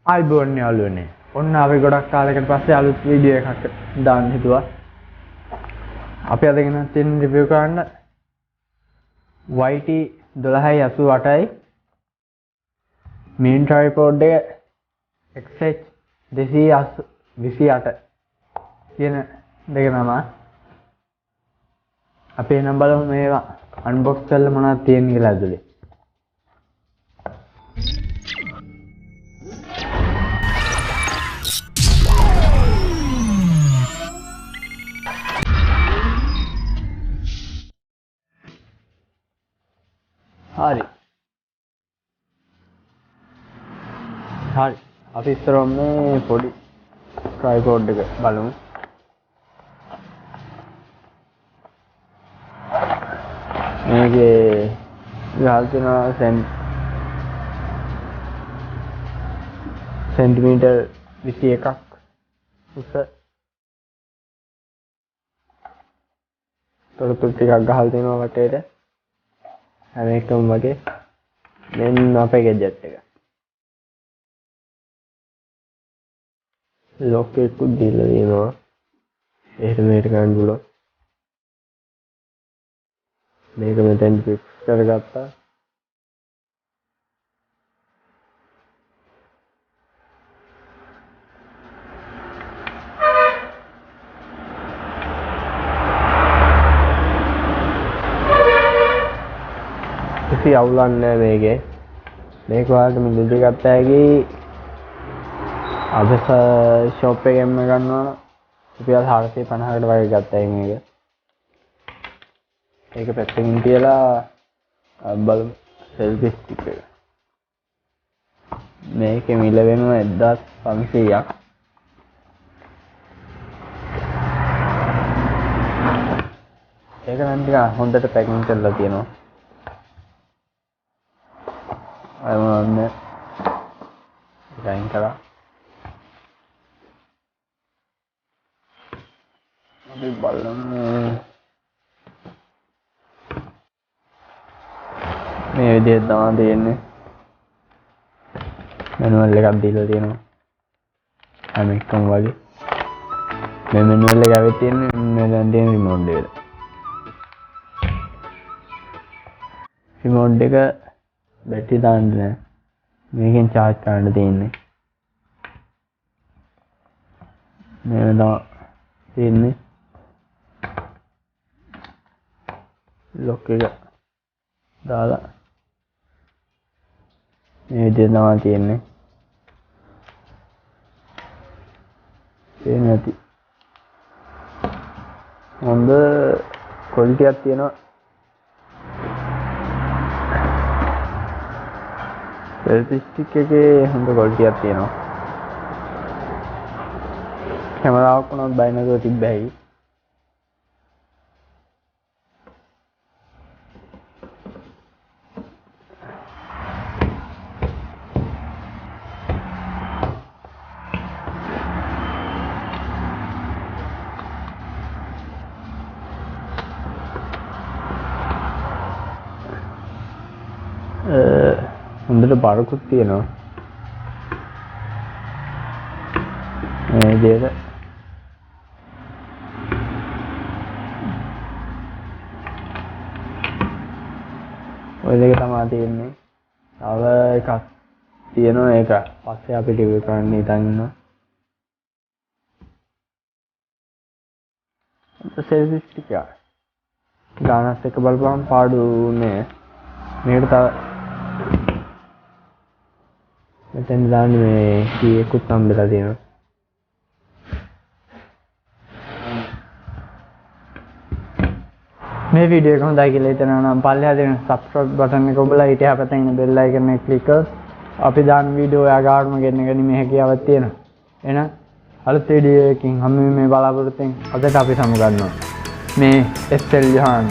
ආයිබෝන් යාළුවනේ. ඔන්න අපි ගොඩක් කාලයකට පස්සේ අලුත් වීඩියෝ එකක් දාන්න හිතුවා. අපි අද ගෙන තියෙන රිවිව් කරන්න YT 1288යි main tripod එක XH 228 කියන දෙක තමයි. අපි එනම් බලමු මේවා unbox කරලා මොනවද තියෙන්නේ කියලා ඇතුලේ. හරි අපි ඉස්සරහම මේ පොඩි tripod එක බලමු. මේකේ ගහල් තියෙනවා සෙන්ටිමීටර් 21ක් උස. තොරතුරු ටිකක් ගහල් තියෙනවා වටේට. හැම එකම වගේ මෙන්න අපේ ගැජට් එක. ලොක් එකක් දීලා තියෙනවා. එහෙට මෙහෙට ගන්න පුළුවන්. මේක මෙතෙන් ෆික්ස් කරගත්තා. කිසි අවුලක් නැහැ මේකේ. මේක ඔයාලට මිලදී ගත්ත හැකි අදස ෂොප් එකෙන්ම ගන්නවා නම් රුපියල් 450කට වගේ ගත්තා මේක. ඒක පැත්තකින් තියලා බලමු සෙල්ෆි ස්ටික් එක. මේකේ මිල වෙනවා 1500ක්. ඒක නම් ටික හොඳට පැකින් කරලා තියෙනවා. අයමන්නේ ගයින් කරා. අපි බලමු මේ විදිහට තමයි තියෙන්නේ. මැනුවල් එකක් දීලා තියෙනවා. හැම එකම වගේ. මේ මැනුවල් එක ඇවිත් තියෙන්නේ මේ දැන් තියෙන රිමෝට් එක. රිමෝට් එක බැටරි දාන්න නෑ. මේකෙන් charge කරන්න තියෙන්නේ. මේ තමයි තියෙන්නේ. ලොක් එක දාලා මේ විදිහට තමයි තියෙන්නේ. ඒ නැති හොඳ ක්වොලිටි එකක් තියෙනවා. සෙල්ෆි ස්ටික් එකේ හොඳ ක්වොලිටි එකක් තියෙනවා. කැමරාවක් උනත් බය නැතුව තිබ්බයි. හොඳට බරකුත් තියෙනවා. මේ විදිහට ඔය දෙක තමයි තියෙන්නේ. තව එකක් තියෙනවා. ඒක පස්සේ අපි රිවිව් කරන්න හිතන් ඉන්නවා. සෙල්ෆි ස්ටික් එක ගානස් එක බලපුවම පාඩු නෑ. මේකට තව මෙතෙන් දාන්න මේ කීයකුත් හම්බෙලා තියෙනවා. මේ වීඩියෝ එක හොඳයි කියලා හිතනවා නම් පල්ලෙහා තියෙන subscribe button එක ඔබලා ඊට එහා පැත්තේ ඉන්න bell icon එක click කරලා අපි දාන වීඩියෝ ඔයා ගාඩම ගෙන්න ගැනීමේ හැකියාවක් තියෙනවා. එහෙනම් අලුත් වීඩියෝ එකකින් හැම මේ බලාපොරොත්තුෙන් අදට අපි සමු ගන්නවා. මේ SL ජහන්